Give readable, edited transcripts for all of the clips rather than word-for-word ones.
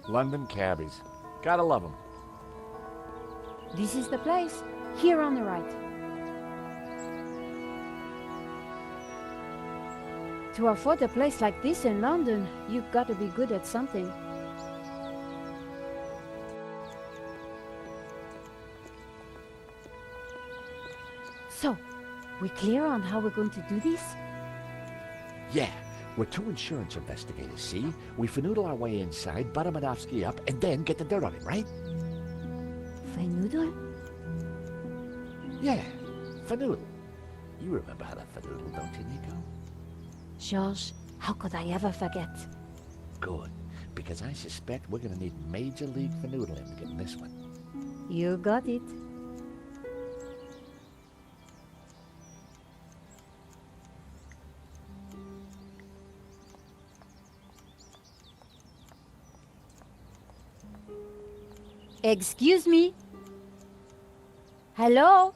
London cabbies. Gotta love them. This is the place, here on the right. To afford a place like this in London, you've got to be good at something. So, we clear on how we're going to do this? Yeah, we're two insurance investigators, see? We finadoodle our way inside, butter Madovsky up, and then get the dirt on him, right? Finadoodle? Yeah, finadoodle. You remember how to finadoodle, don't you, Nico? George, how could I ever forget? Good, because I suspect we're gonna need major league finadoodling to get in this one. You got it. Excuse me? Hello?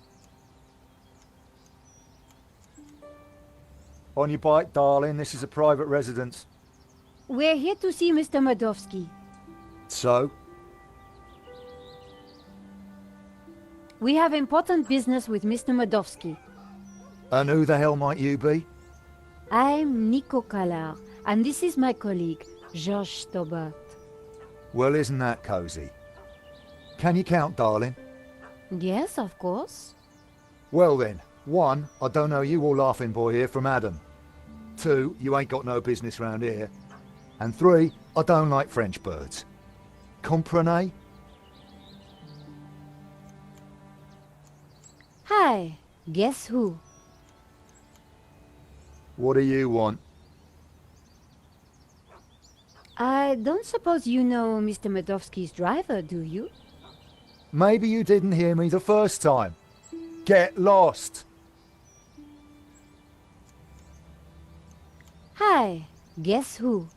On your bike, darling. This is a private residence. We're here to see Mr. Madovsky. So? We have important business with Mr. Madovsky. And who the hell might you be? I'm Nico Kalar, and this is my colleague, George Stobart. Well, isn't that cosy? Can you count, darling? Yes, of course. Well then, 1, I don't know you all laughing boy here from Adam. 2, you ain't got no business round here. And 3, I don't like French birds. Comprenez? Hi, guess who? What do you want? I don't suppose you know Mr. Madovsky's driver, do you? Maybe you didn't hear me the first time. Get lost! Hi, guess who?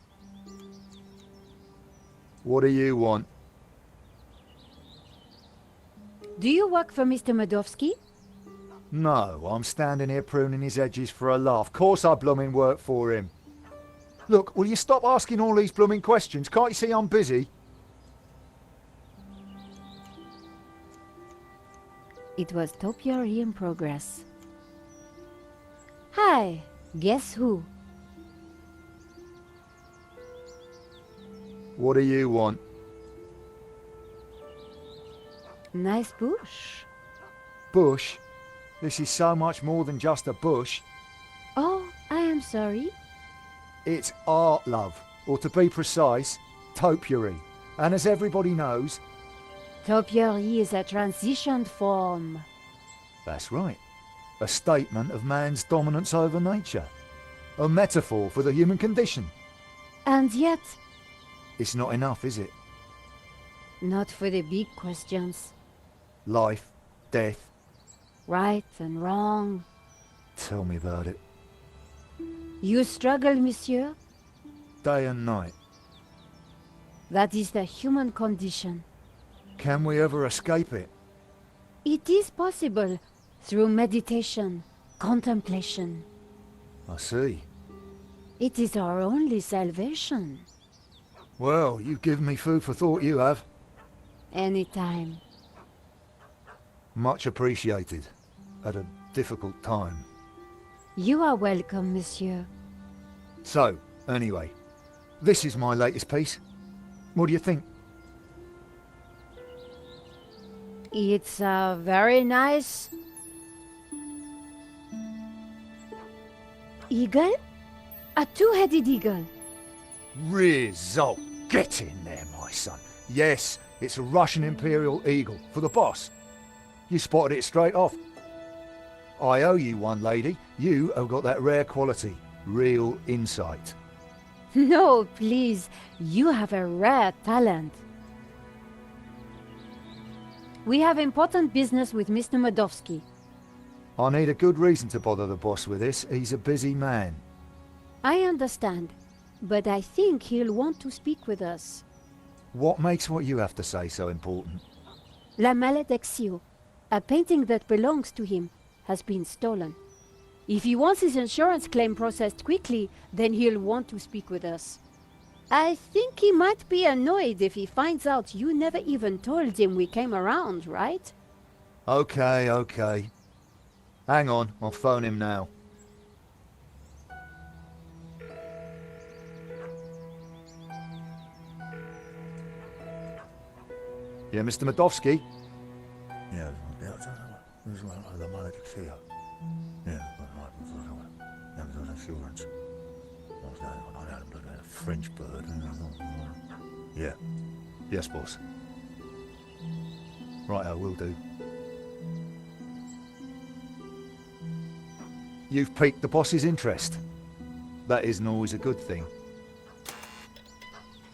What do you want? Do you work for Mr. Madovsky? No, I'm standing here pruning his edges for a laugh. Course I blooming work for him. Look, will you stop asking all these blooming questions? Can't you see I'm busy? It was topiary in progress. Hi, guess who? What do you want? Nice bush. Bush? This is so much more than just a bush. Oh, I am sorry. It's art, love. Or to be precise, topiary. And as everybody knows... Topiary is a transitioned form. That's right. A statement of man's dominance over nature. A metaphor for the human condition. And yet, It's not enough, is it? not for the big questions. Life, death. Right and wrong. Tell me about it. You struggle, monsieur? Day and night. That is the human condition. Can we ever escape it? It is possible through meditation, contemplation. I see. It is our only salvation. Well, you've given me food for thought, you have. Anytime. Much appreciated. At a difficult time. You are welcome, monsieur. So, anyway, this is my latest piece. What do you think? It's a very nice eagle? A two-headed eagle. Result. Get in there, my son. Yes, it's a Russian Imperial Eagle for the boss. You spotted it straight off. I owe you one, lady. You have got that rare quality, real insight. No, please. You have a rare talent. We have important business with Mr. Madovsky. I need a good reason to bother the boss with this. He's a busy man. I understand, but I think he'll want to speak with us. What makes what you have to say so important? La Maledicció, a painting that belongs to him, has been stolen. If he wants his insurance claim processed quickly, then he'll want to speak with us. I think he might be annoyed if he finds out you never even told him we came around, right? Okay, okay. Hang on, I'll phone him now. Yeah, Mr. Medovsky? Yeah, French bird. Yeah. Yes, boss. Right, I will do. You've piqued the boss's interest. That isn't always a good thing.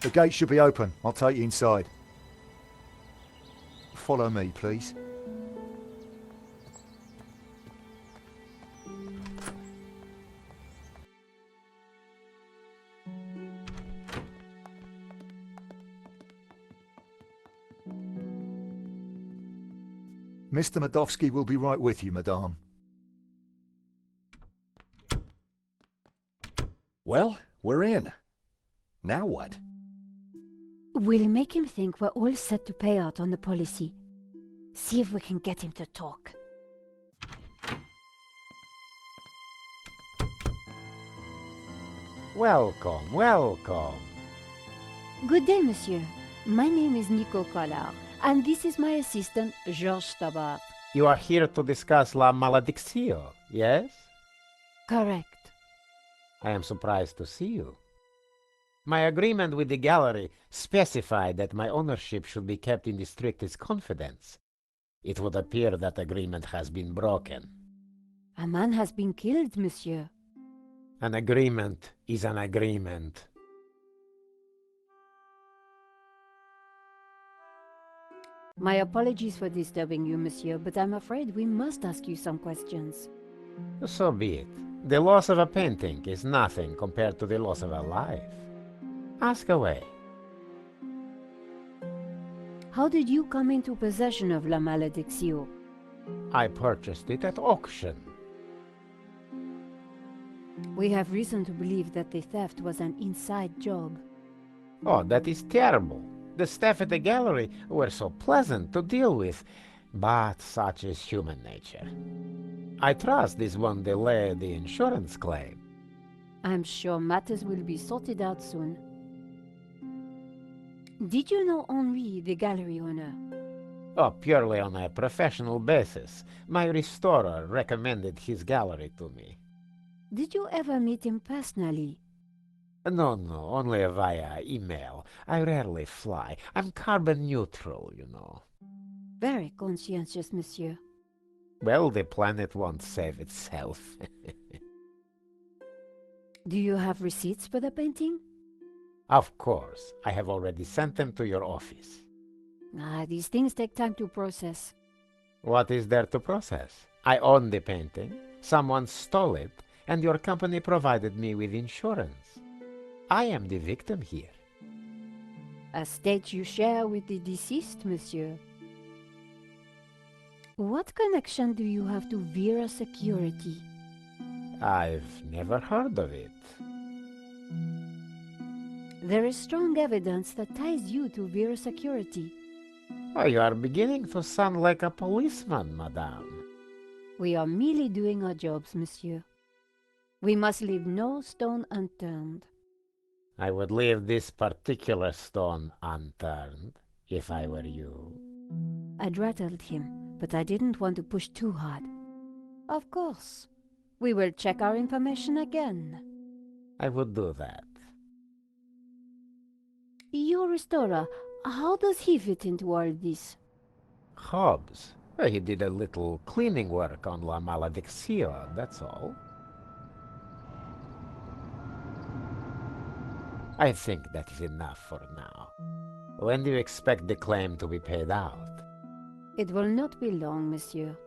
The gate should be open. I'll take you inside. Follow me, please. Mr. Medovsky will be right with you, madame. Well, we're in. Now what? We'll make him think we're all set to pay out on the policy. See if we can get him to talk. Welcome, welcome. Good day, monsieur. My name is Nico Collard, and this is my assistant, Georges Tabar. You are here to discuss La Maledicció, yes? Correct. I am surprised to see you. My agreement with the gallery specified that my ownership should be kept in the strictest confidence. It would appear that agreement has been broken. A man has been killed, monsieur. An agreement is an agreement. My apologies for disturbing you, monsieur, but I'm afraid we must ask you some questions. So be it. The loss of a painting is nothing compared to the loss of a life. Ask away. How did you come into possession of La Maledicció? I purchased it at auction. We have reason to believe that the theft was an inside job. Oh, that is terrible. The staff at the gallery were so pleasant to deal with, but such is human nature. I trust this won't delay the insurance claim. I'm sure matters will be sorted out soon. Did you know Henri, the gallery owner? Oh, purely on a professional basis. My restorer recommended his gallery to me. Did you ever meet him personally? No, only via email. I rarely fly. I'm carbon neutral, you know. Very conscientious, monsieur. Well, the planet won't save itself. Do you have receipts for the painting? Of course. I have already sent them to your office. These things take time to process. What is there to process? I own the painting, someone stole it, and your company provided me with insurance. I am the victim here. A state you share with the deceased, monsieur. What connection do you have to Vera Security? I've never heard of it. There is strong evidence that ties you to Vera Security. Oh, you are beginning to sound like a policeman, madame. We are merely doing our jobs, monsieur. We must leave no stone unturned. I would leave this particular stone unturned, if I were you. I'd rattled him, but I didn't want to push too hard. Of course. We will check our information again. I would do that. Your restorer, how does he fit into all this? Hobbs? Well, he did a little cleaning work on La Maledicció, that's all. I think that is enough for now. When do you expect the claim to be paid out? It will not be long, monsieur.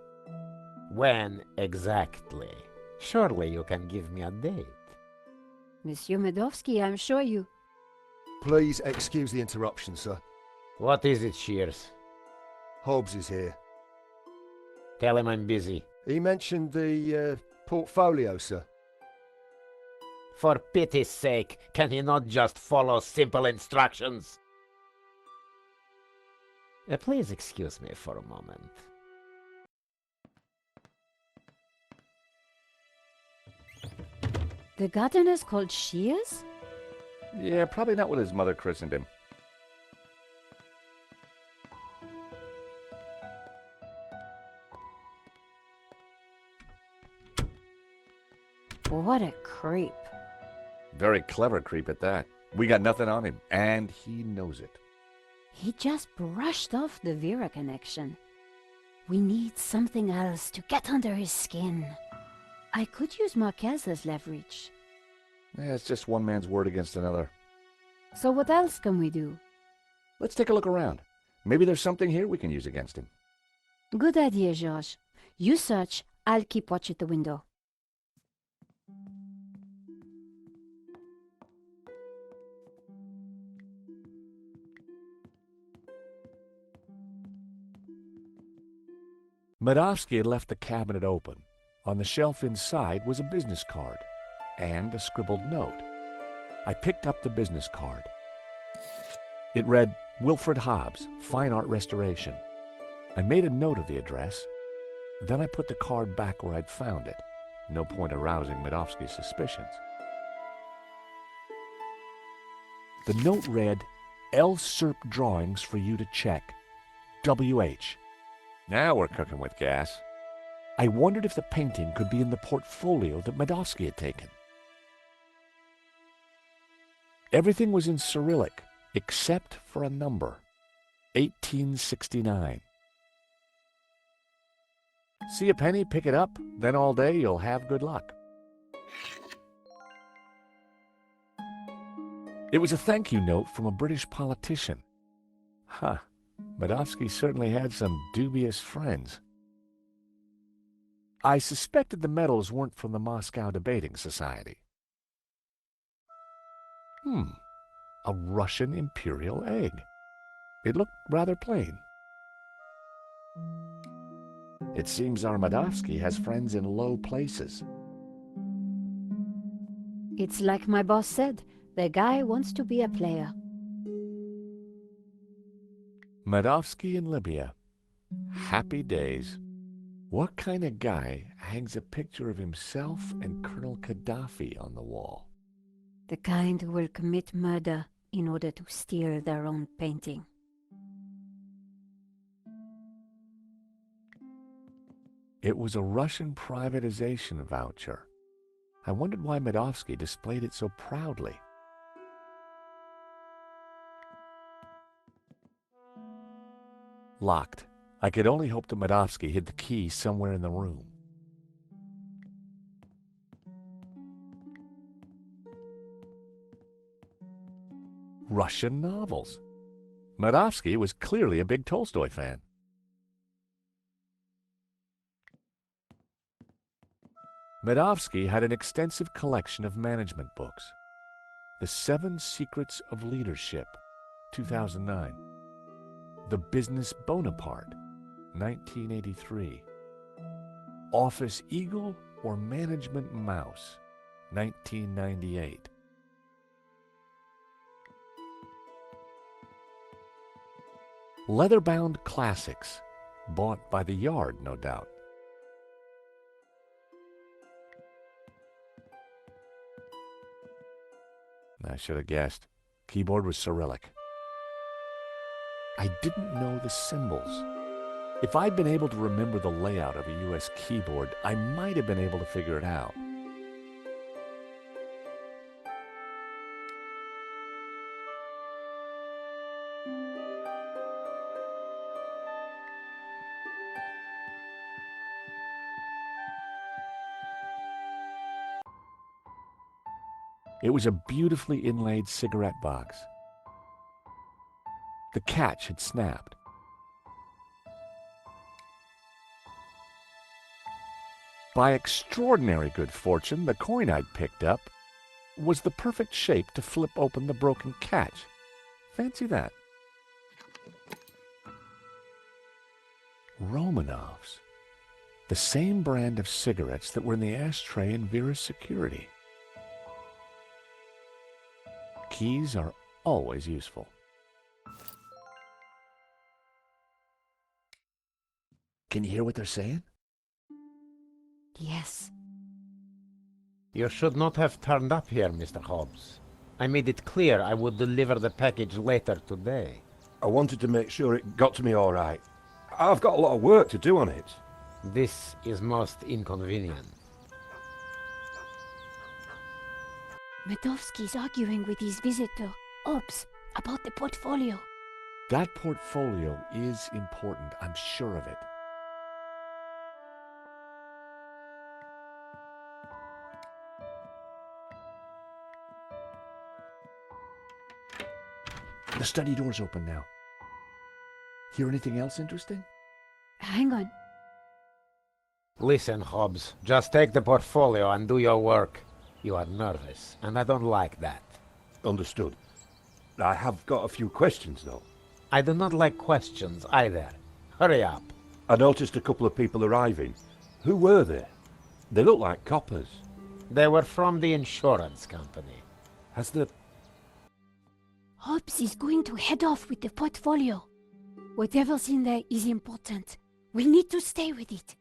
When exactly? Surely you can give me a date. Monsieur Medovsky, I'm sure you... Please excuse the interruption, sir. What is it, Shears? Hobbs is here. Tell him I'm busy. He mentioned the portfolio, sir. For pity's sake, can he not just follow simple instructions? Please excuse me for a moment. The gardener's called Shears? Yeah, probably not what his mother christened him. What a creep. Very clever creep at that. We got nothing on him, and he knows it. He just brushed off the Vera connection. We need something else to get under his skin. I could use Marquez as leverage. Yeah, it's just one man's word against another. So what else can we do? Let's take a look around. Maybe there's something here we can use against him. Good idea, George. You search, I'll keep watch at the window. Medovsky had left the cabinet open. On the shelf inside was a business card and a scribbled note. I picked up the business card. It read, Wilfred Hobbs, Fine Art Restoration. I made a note of the address. Then I put the card back where I'd found it. No point arousing Medovsky's suspicions. The note read, L. Serp Drawings for you to check. W.H. Now we're cooking with gas. I wondered if the painting could be in the portfolio that Medovsky had taken. Everything was in Cyrillic, except for a number, 1869. See a penny, pick it up, then all day you'll have good luck. It was a thank you note from a British politician. Huh, Medovsky certainly had some dubious friends. I suspected the medals weren't from the Moscow Debating Society. A Russian imperial egg. It looked rather plain. It seems our Medovsky has friends in low places. It's like my boss said, the guy wants to be a player. Medovsky in Libya. Happy days. What kind of guy hangs a picture of himself and Colonel Gaddafi on the wall? The kind who will commit murder in order to steal their own painting. It was a Russian privatization voucher. I wondered why Medovsky displayed it so proudly. Locked. I could only hope that Medovsky hid the key somewhere in the room. Russian novels. Medovsky was clearly a big Tolstoy fan. Medovsky had an extensive collection of management books. The 7 Secrets of Leadership, 2009. The Business Bonaparte, 1983. Office Eagle or Management Mouse, 1998. Leather-bound classics, bought by the yard, no doubt. I should have guessed. Keyboard was Cyrillic. I didn't know the symbols. If I'd been able to remember the layout of a U.S. keyboard, I might have been able to figure it out. It was a beautifully inlaid cigarette box. The catch had snapped. By extraordinary good fortune, the coin I'd picked up was the perfect shape to flip open the broken catch. Fancy that. Romanovs. The same brand of cigarettes that were in the ashtray in Vera's security. Keys are always useful. Can you hear what they're saying? Yes. You should not have turned up here, Mr. Hobbs. I made it clear I would deliver the package later today. I wanted to make sure it got to me all right. I've got a lot of work to do on it. This is most inconvenient. Medovsky's arguing with his visitor, Hobbs, about the portfolio. That portfolio is important, I'm sure of it. The study door's open now. Hear anything else interesting? Hang on. Listen, Hobbs, just take the portfolio and do your work. You are nervous, and I don't like that. Understood. I have got a few questions, though. I do not like questions either. Hurry up. I noticed a couple of people arriving. Who were they? They look like coppers. They were from the insurance company. Has the... Hobbs is going to head off with the portfolio. Whatever's in there is important. We need to stay with it.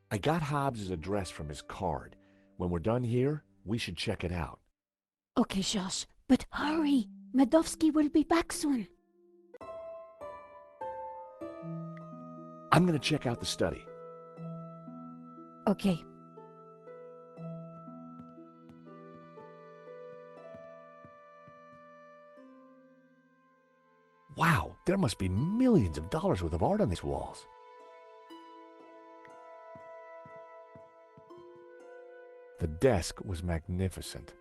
I got Hobbs' address from his card. When we're done here, we should check it out. Okay, Josh, but hurry. Medovsky will be back soon. I'm gonna check out the study. Okay. Wow, there must be millions of dollars worth of art on these walls. The desk was magnificent.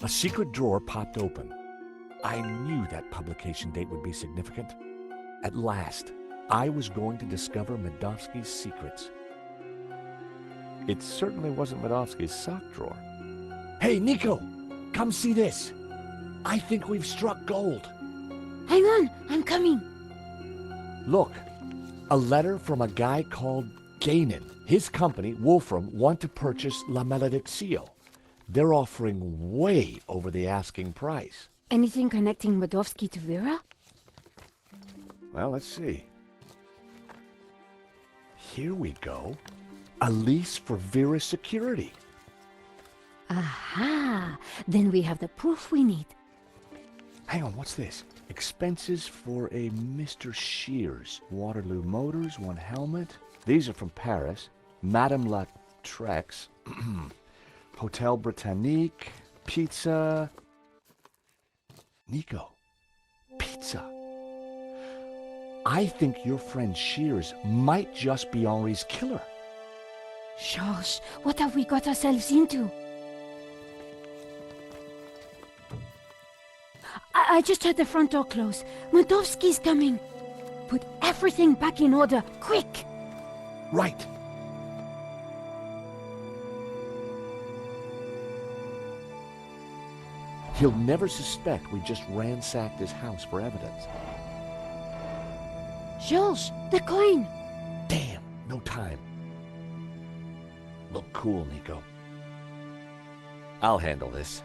A secret drawer popped open. I knew that publication date would be significant. At last, I was going to discover Medovsky's secrets. It certainly wasn't Medovsky's sock drawer. Hey, Nico! Come see this! I think we've struck gold. Hang on, I'm coming. Look, a letter from a guy called Gainan. His company, Wolfram, want to purchase La Malediccio. They're offering way over the asking price. Anything connecting Medovsky to Vera? Well, let's see. Here we go. A lease for Vera's security. Aha! Then we have the proof we need. Hang on, what's this? Expenses for a Mr. Shears. Waterloo Motors, one helmet. These are from Paris. Madame La Trex. Hotel Britannique. Pizza. Nico. Pizza. I think your friend Shears might just be Henri's killer. Josh, what have we got ourselves into? I just heard the front door close. Medovsky's coming. Put everything back in order, quick! Right. He'll never suspect we just ransacked his house for evidence. George, the coin! Damn, no time. Look cool, Nico. I'll handle this.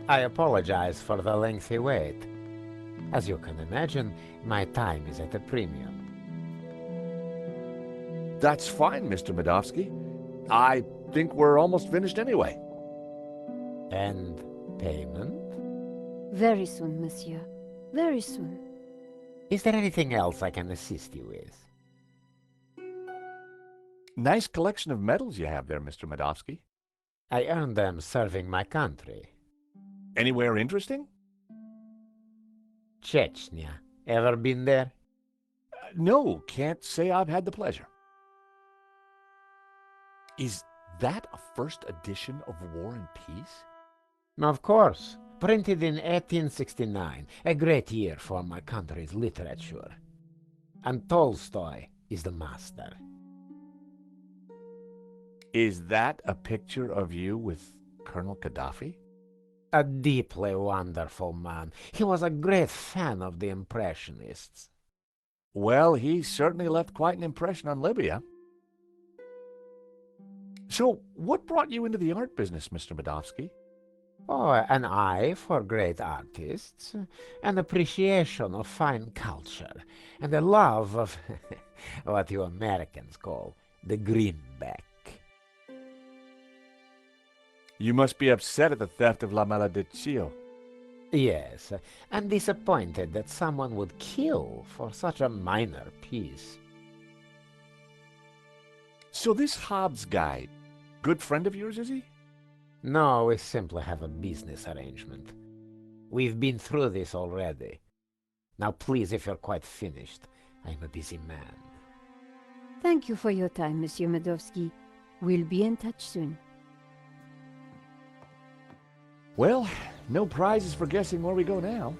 I apologize for the lengthy wait. As you can imagine, my time is at a premium. That's fine, Mr. Medovsky. I think we're almost finished anyway. And payment? Very soon, monsieur. Very soon. Is there anything else I can assist you with? Nice collection of medals you have there, Mr. Medovsky. I earned them serving my country. Anywhere interesting? Chechnya. Ever been there? No, can't say I've had the pleasure. Is that a first edition of War and Peace? Of course. Printed in 1869. A great year for my country's literature. And Tolstoy is the master. Is that a picture of you with Colonel Gaddafi? A deeply wonderful man. He was a great fan of the Impressionists. Well, he certainly left quite an impression on Libya. So, what brought you into the art business, Mr. Medovsky? Oh, an eye for great artists, an appreciation of fine culture, and a love of what you Americans call the greenback. You must be upset at the theft of La Malediccio. Yes, and disappointed that someone would kill for such a minor piece. So this Hobbs guy, good friend of yours, is he? No, we simply have a business arrangement. We've been through this already. Now please, if you're quite finished, I'm a busy man. Thank you for your time, Monsieur Medovsky. We'll be in touch soon. Well, no prizes for guessing where we go now.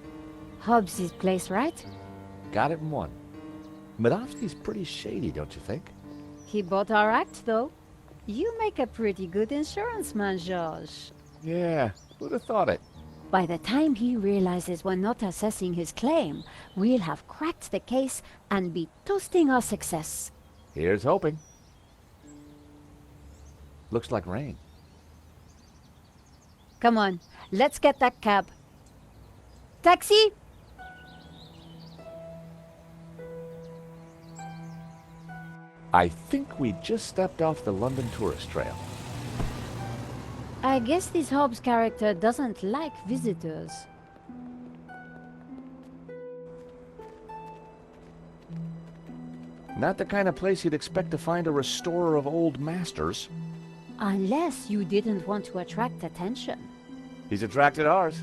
Hobbs's place, right? Got it in one. Medovsky's pretty shady, don't you think? He bought our act, though. You make a pretty good insurance man, George. Yeah, who'd have thought it? By the time he realizes we're not assessing his claim, we'll have cracked the case and be toasting our success. Here's hoping. Looks like rain. Come on, let's get that cab. Taxi! I think we just stepped off the London tourist trail. I guess this Hobbs character doesn't like visitors. Not the kind of place you'd expect to find a restorer of old masters. Unless you didn't want to attract attention. He's attracted ours.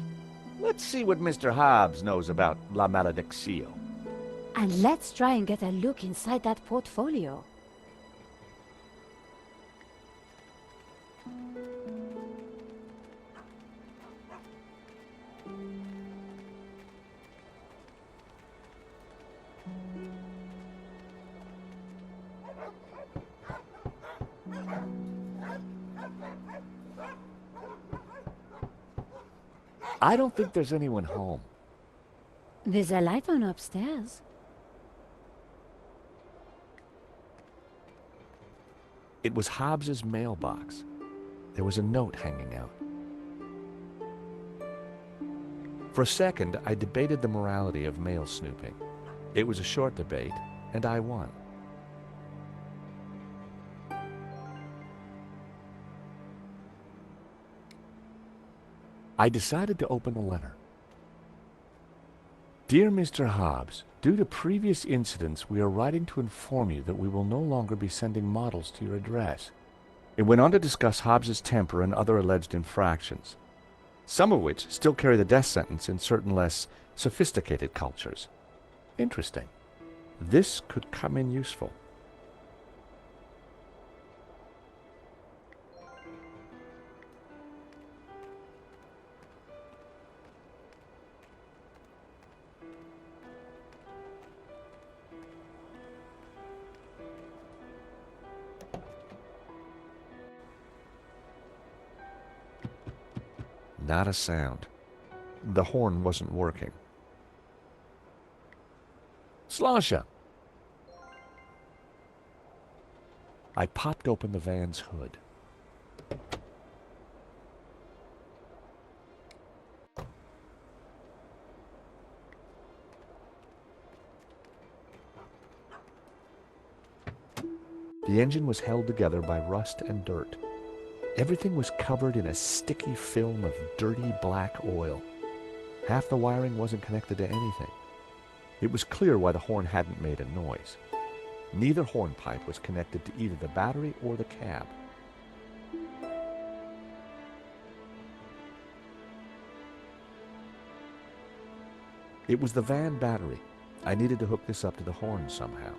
Let's see what Mr. Hobbs knows about La Malediccio. And let's try and get a look inside that portfolio. I don't think there's anyone home. There's a light on upstairs. It was Hobbs's mailbox. There was a note hanging out. For a second, I debated the morality of mail snooping. It was a short debate, and I won. I decided to open the letter. Dear Mr. Hobbs, due to previous incidents, we are writing to inform you that we will no longer be sending models to your address. It went on to discuss Hobbs's temper and other alleged infractions, some of which still carry the death sentence in certain less sophisticated cultures. Interesting. This could come in useful. Not a sound. The horn wasn't working. Slasha! I popped open the van's hood. The engine was held together by rust and dirt. Everything was covered in a sticky film of dirty black oil. Half the wiring wasn't connected to anything. It was clear why the horn hadn't made a noise. Neither hornpipe was connected to either the battery or the cab. It was the van battery, I needed to hook this up to the horn somehow.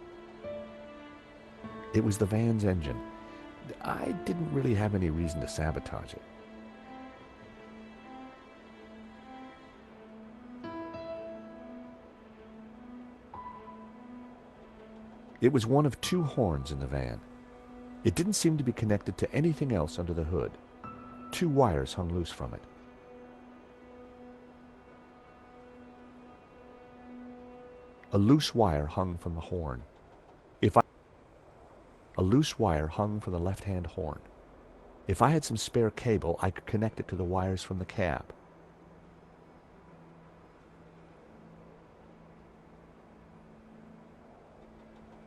It was the van's engine. I didn't really have any reason to sabotage it. It was one of two horns in the van. It didn't seem to be connected to anything else under the hood. Two wires hung loose from it. A loose wire hung from the horn. A loose wire hung from the left-hand horn. If I had some spare cable, I could connect it to the wires from the cab.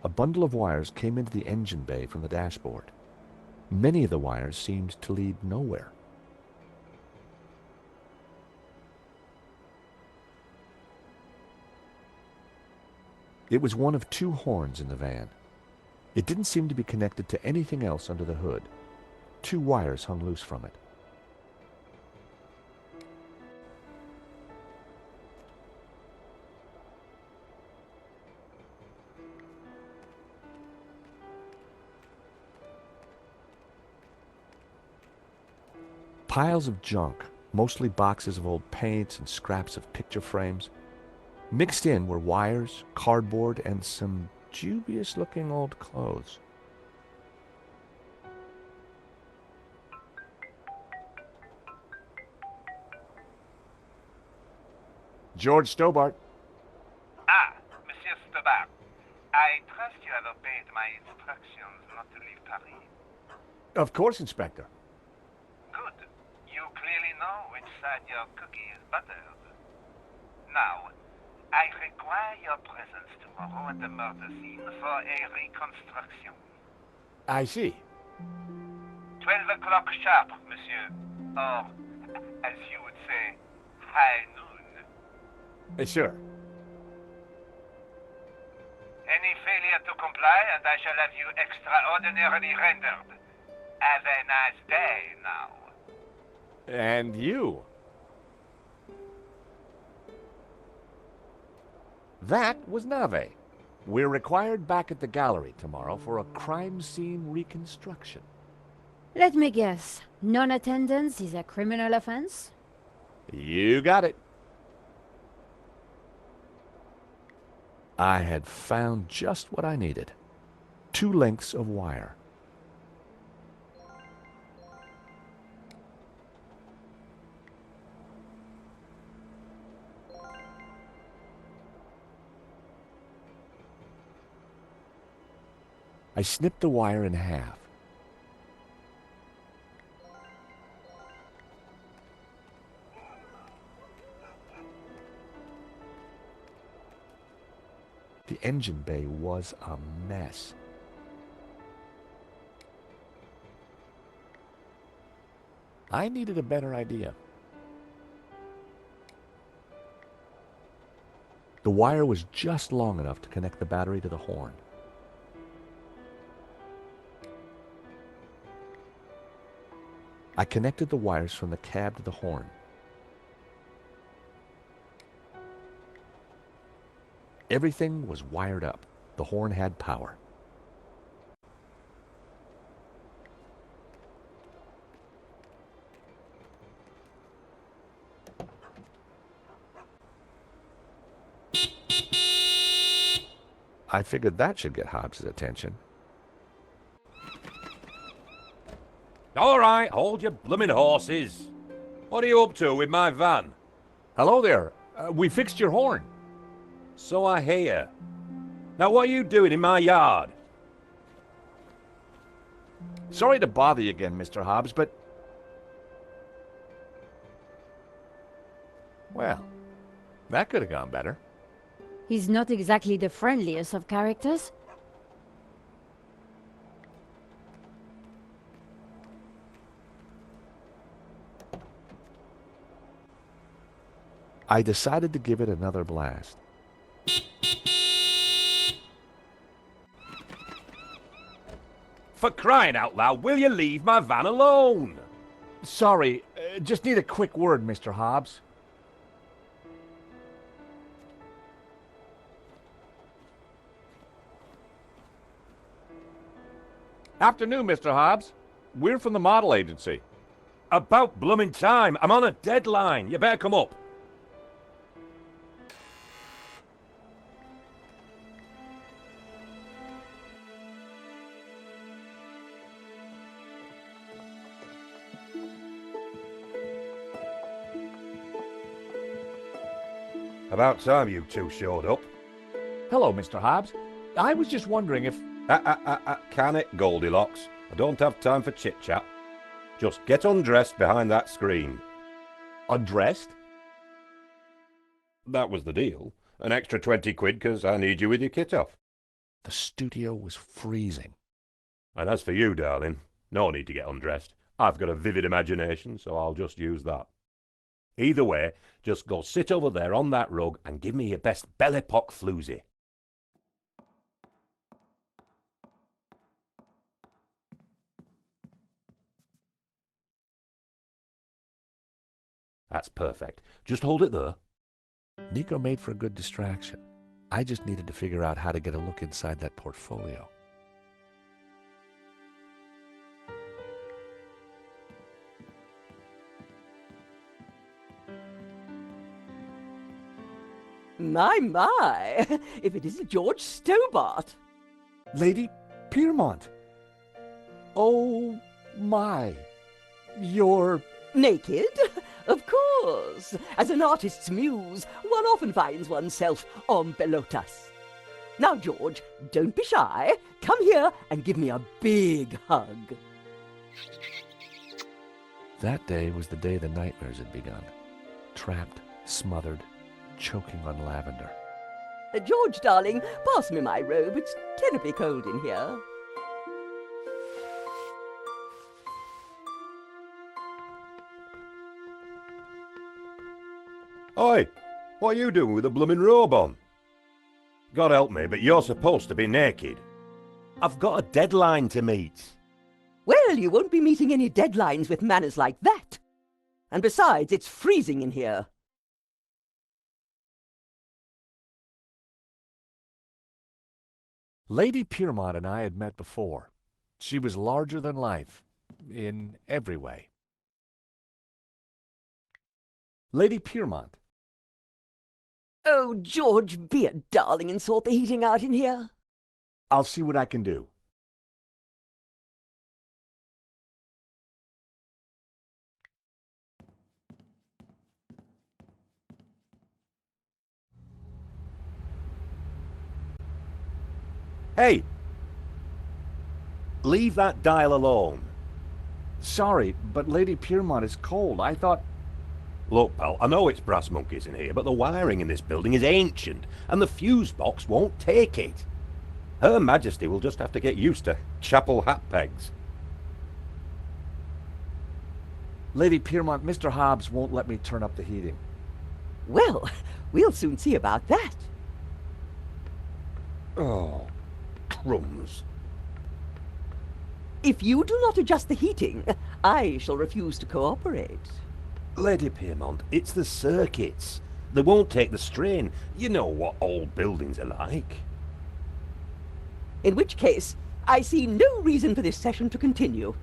A bundle of wires came into the engine bay from the dashboard. Many of the wires seemed to lead nowhere. It was one of two horns in the van. It didn't seem to be connected to anything else under the hood. Two wires hung loose from it. Piles of junk, mostly boxes of old paints and scraps of picture frames. Mixed in were wires, cardboard, and some dubious-looking old clothes. George Stobart. Ah, Monsieur Stobart. I trust you have obeyed my instructions not to leave Paris. Of course, Inspector. Good. You clearly know which side your cookie is buttered. Now, I require your presence tomorrow at the murder scene for a reconstruction. I see. 12 o'clock sharp, monsieur. Or, as you would say, high noon. Sure. Any failure to comply and I shall have you extraordinarily rendered. Have a nice day now. And you. That was Nave. We're required back at the gallery tomorrow for a crime scene reconstruction. Let me guess. Non-attendance is a criminal offense? You got it. I had found just what I needed. 2 lengths of wire. I snipped the wire in half. The engine bay was a mess. I needed a better idea. The wire was just long enough to connect the battery to the horn. I connected the wires from the cab to the horn. Everything was wired up. The horn had power. I figured that should get Hobbs's attention. All right, hold your blooming horses. What are you up to with my van? Hello there. We fixed your horn. So I hear. Now what are you doing in my yard? Sorry to bother you again, Mr. Hobbs, but... Well, that could have gone better. He's not exactly the friendliest of characters. I decided to give it another blast. For crying out loud, will you leave my van alone? Sorry, just need a quick word, Mr. Hobbs. Afternoon, Mr. Hobbs. We're from the model agency. About blooming time. I'm on a deadline. You better come up. About time you two showed up. Hello, Mr. Hobbs. I was just wondering if... Can it, Goldilocks? I don't have time for chit-chat. Just get undressed behind that screen. Undressed? That was the deal. An extra 20 quid because I need you with your kit off. The studio was freezing. And as for you, darling, no need to get undressed. I've got a vivid imagination, so I'll just use that. Either way, just go sit over there on that rug and give me your best Belle Epoque floozy. That's perfect. Just hold it there. Nico made for a good distraction. I just needed to figure out how to get a look inside that portfolio. My, if it isn't George Stobart. Lady Piermont. Oh, my. You're... Naked? Of course. As an artist's muse, one often finds oneself en pelotas. Now, George, don't be shy. Come here and give me a big hug. That day was the day the nightmares had begun. Trapped, smothered, choking on lavender. George, darling, pass me my robe. It's terribly cold in here. Oi, what are you doing with a blooming robe on? God help me, but you're supposed to be naked. I've got a deadline to meet. Well, you won't be meeting any deadlines with manners like that. And besides, it's freezing in here. Lady Piermont and I had met before. She was larger than life, in every way. Lady Piermont. Oh, George, be a darling and sort the heating out in here. I'll see what I can do. Hey! Leave that dial alone. Sorry, but Lady Piermont is cold. I thought... Look, pal, I know it's brass monkeys in here, but the wiring in this building is ancient, and the fuse box won't take it. Her Majesty will just have to get used to chapel hat pegs. Lady Piermont, Mr. Hobbs won't let me turn up the heating. Well, we'll soon see about that. Oh, crumbs. If you do not adjust the heating, I shall refuse to cooperate. Lady Piermont, it's the circuits. They won't take the strain. You know what old buildings are like. In which case, I see no reason for this session to continue.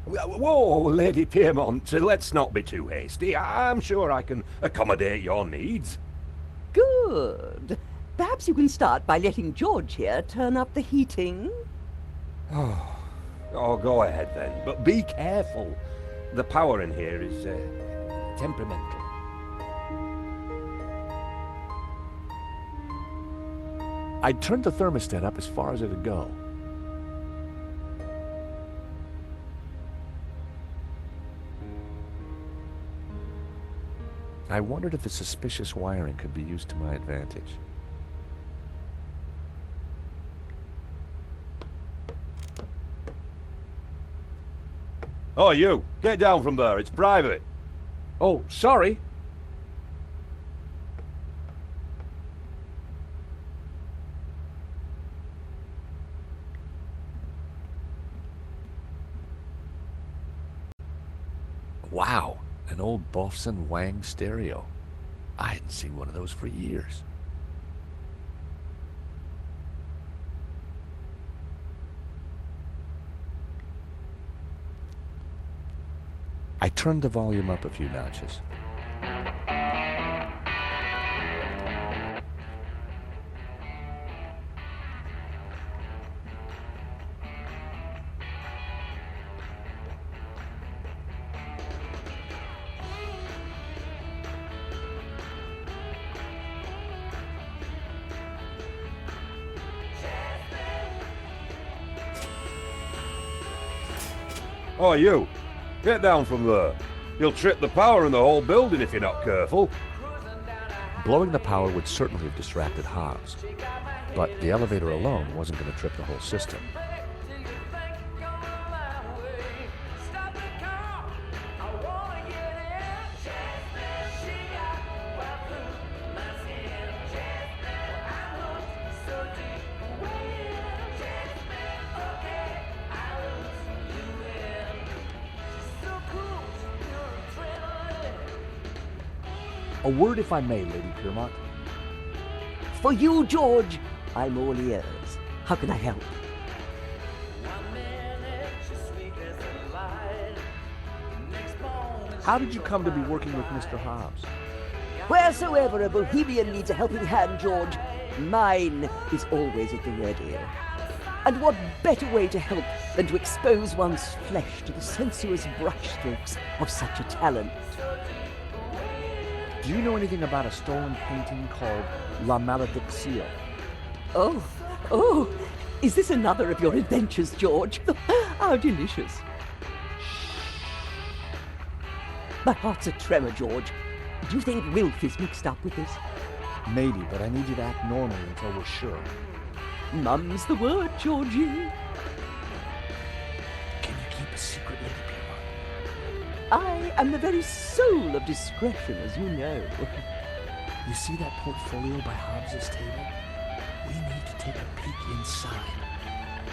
Whoa, Lady Piermont, let's not be too hasty. I'm sure I can accommodate your needs. Good. Perhaps you can start by letting George here turn up the heating. Oh, go ahead then, but be careful. The power in here is temperamental. I turned the thermostat up as far as it'd go. I wondered if the suspicious wiring could be used to my advantage. Oh, you! Get down from there, it's private. Oh, sorry. Wow, an old Bofson Wang stereo. I hadn't seen one of those for years. I turned the volume up a few notches. Oh, you! Get down from there. You'll trip the power in the whole building if you're not careful. Blowing the power would certainly have distracted Hobbs, but the elevator alone wasn't going to trip the whole system. A word, if I may, Lady Piermont. For you, George, I'm all ears. How can I help? How did you come to be working with Mr. Hobbs? Wheresoever a bohemian needs a helping hand, George, mine is always at the ready. And what better way to help than to expose one's flesh to the sensuous brushstrokes of such a talent? Do you know anything about a stolen painting called La Maledicción? Oh, is this another of your adventures, George? How delicious. My heart's a tremor, George. Do you think Wilf is mixed up with this? Maybe, but I need you to act normally until we're sure. Mum's the word, Georgie. Can you keep a secret, Lady Piermont? I am the very soul of discretion, as you know. You see that portfolio by Hobbs's table? We need to take a peek inside.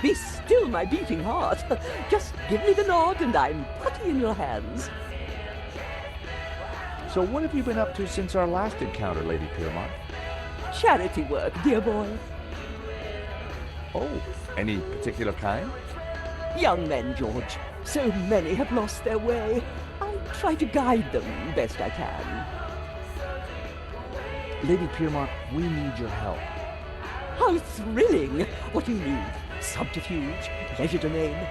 Be still, my beating heart. Just give me the nod, and I'm putty in your hands. So what have you been up to since our last encounter, Lady Piermont? Charity work, dear boy. Oh, any particular kind? Young men, George. So many have lost their way. I try to guide them best I can. Lady Piermont, we need your help. How thrilling! What do you need? Subterfuge? Legerdemain?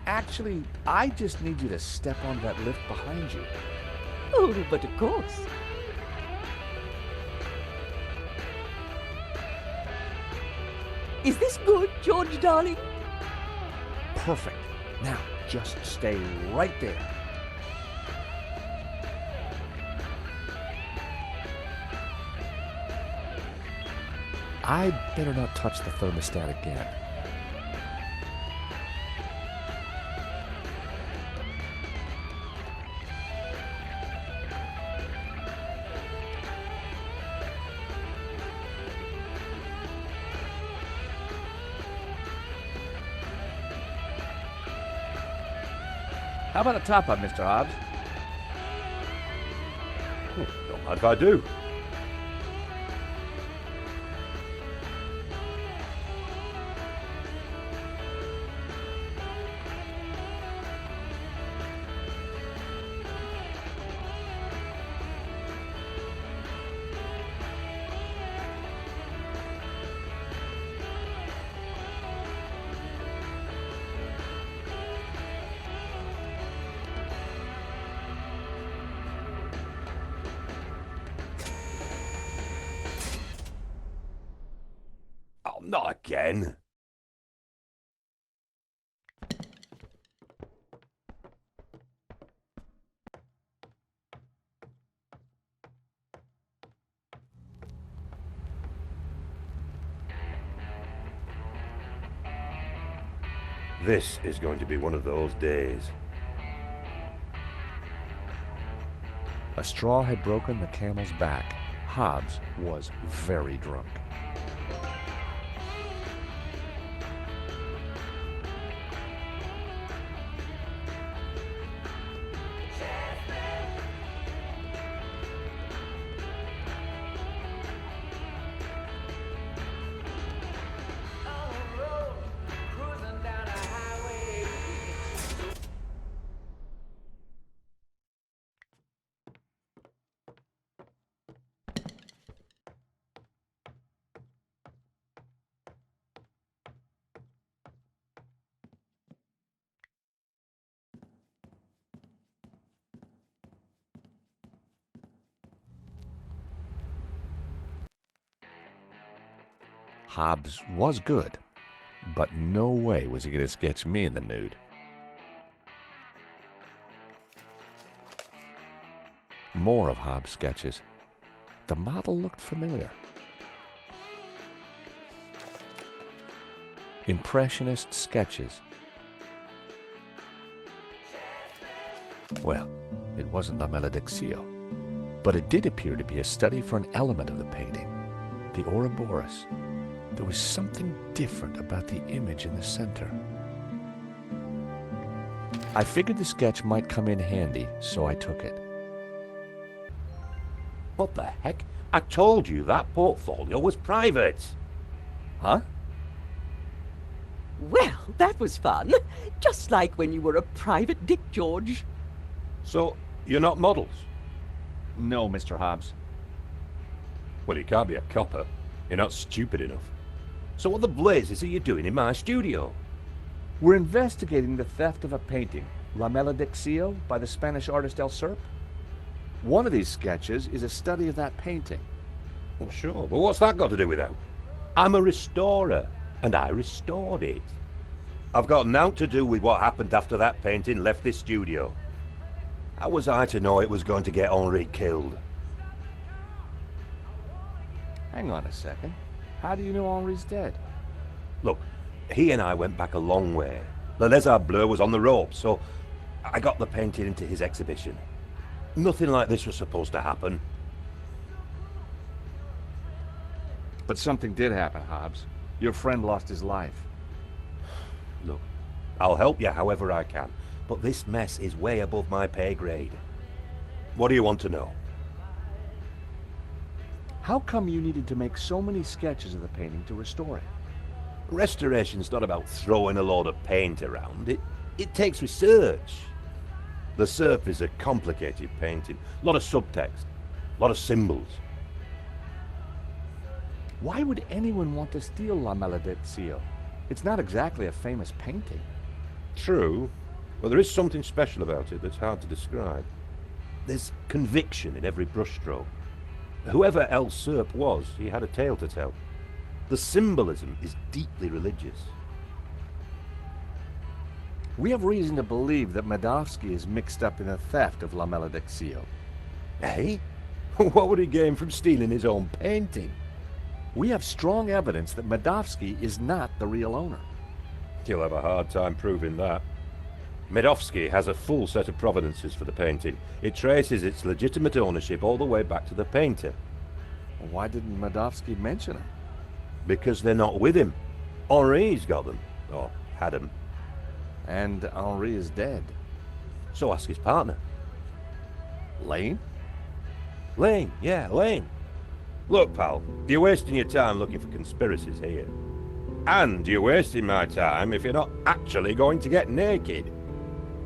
Actually, I just need you to step on that lift behind you. Oh, but of course. Is this good, George, darling? Perfect. Now, just stay right there. I'd better not touch the thermostat again. How about a top-up, Mr. Hobbs? Not mind if I do. Oh, not again. This is going to be one of those days. A straw had broken the camel's back. Hobbs was very drunk. Hobbs was good, but no way was he going to sketch me in the nude. More of Hobbs' sketches. The model looked familiar. Impressionist sketches. Well, it wasn't La Maledictio, but it did appear to be a study for an element of the painting, the Ouroboros. There was something different about the image in the center. I figured the sketch might come in handy, so I took it. What the heck? I told you that portfolio was private. Huh? Well, that was fun. Just like when you were a private dick, George. So, you're not models? No, Mr. Hobbs. Well, you can't be a copper. You're not stupid enough. So what the blazes are you doing in my studio? We're investigating the theft of a painting, La Maledictio, by the Spanish artist El Serp. One of these sketches is a study of that painting. Well, sure, but what's that got to do with that? I'm a restorer, and I restored it. I've got naught to do with what happened after that painting left this studio. How was I to know it was going to get Henri killed? Hang on a second. How do you know Henri's dead? Look, he and I went back a long way. Le Lézard Bleu was on the ropes, so I got the painting into his exhibition. Nothing like this was supposed to happen. But something did happen, Hobbs. Your friend lost his life. Look, I'll help you however I can, but this mess is way above my pay grade. What do you want to know? How come you needed to make so many sketches of the painting to restore it? Restoration's not about throwing a load of paint around. It takes research. The Serp is a complicated painting. A lot of subtext, a lot of symbols. Why would anyone want to steal La Maledictio? It's not exactly a famous painting. True, but there is something special about it that's hard to describe. There's conviction in every brushstroke. Whoever El Serp was, he had a tale to tell. The symbolism is deeply religious. We have reason to believe that Madovsky is mixed up in the theft of La Maledictio. Eh? What would he gain from stealing his own painting? We have strong evidence that Madovsky is not the real owner. You'll have a hard time proving that. Medovsky has a full set of provenances for the painting. It traces its legitimate ownership all the way back to the painter. Why didn't Madovsky mention him? Because they're not with him. Henri's got them. Or had them. And Henri is dead. So ask his partner. Lane? Lane, yeah, Lane. Look, pal, you're wasting your time looking for conspiracies here. And you're wasting my time if you're not actually going to get naked.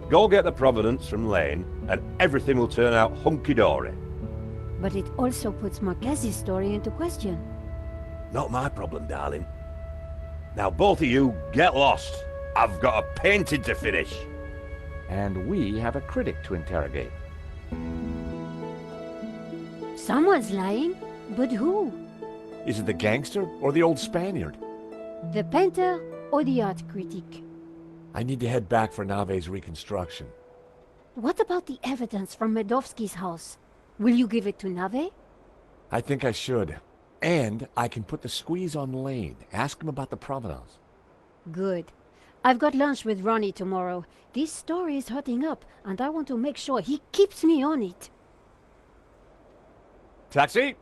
Go get the provenance from Lane, and everything will turn out hunky-dory. But it also puts Marquez's story into question. Not my problem, darling. Now both of you, get lost. I've got a painting to finish. And we have a critic to interrogate. Someone's lying, but who? Is it the gangster or the old Spaniard? The painter or the art critic? I need to head back for Nave's reconstruction. What about the evidence from Medovsky's house? Will you give it to Nave? I think I should. And I can put the squeeze on Lane. Ask him about the provenance. Good. I've got lunch with Ronnie tomorrow. This story is hotting up, and I want to make sure he keeps me on it. Taxi!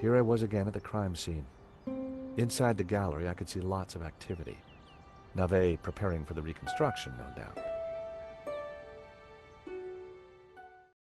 Here I was again at the crime scene. Inside the gallery, I could see lots of activity. Nave preparing for the reconstruction, no doubt.